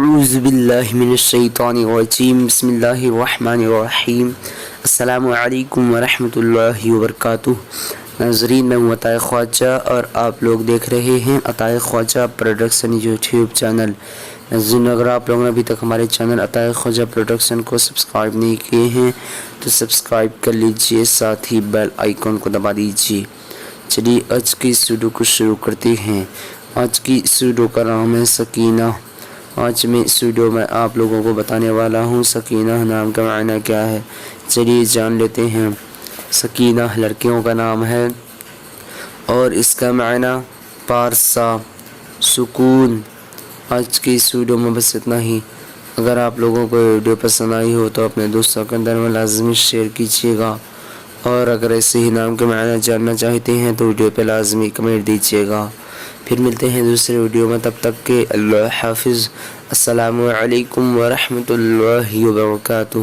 اعوذ باللہ من الشیطان الرجیم بسم اللہ الرحمن الرحیم السلام علیکم ورحمۃ اللہ وبرکاتہ۔ ناظرین، میں ہوں عطائے خواجہ اور آپ لوگ دیکھ رہے ہیں عطائے خواجہ پروڈکشن یوٹیوب چینل۔ ناظرین، اگر آپ لوگوں نے ابھی تک ہمارے چینل عطائے خواجہ پروڈکشن کو سبسکرائب نہیں کیے ہیں تو سبسکرائب کر لیجئے، ساتھ ہی بیل آئیکن کو دبا دیجئے۔ چلیے آج کی اس ویڈیو کو شروع کرتے ہیں۔ آج کی اس ویڈیو کا نام ہے سکینہ۔ آج میں اس ویڈیو میں آپ لوگوں کو بتانے والا ہوں سکینہ نام کا معنی کیا ہے۔ چلیے جان لیتے ہیں۔ سکینہ لڑکیوں کا نام ہے اور اس کا معنی پارسا، سکون۔ آج کی اس ویڈیو میں بس اتنا ہی۔ اگر آپ لوگوں کو ویڈیو پسند آئی ہو تو اپنے دوستوں کے اندر میں لازمی شیئر کیجیے گا، اور اگر ایسے ہی نام کے معنی جاننا چاہتے ہیں تو ویڈیو پہ لازمی کمنٹ دیجیے گا۔ پھر ملتے ہیں دوسرے ویڈیو میں، تب تک کے اللہ حافظ۔ السلام علیکم ورحمۃ اللہ وبرکاتہ۔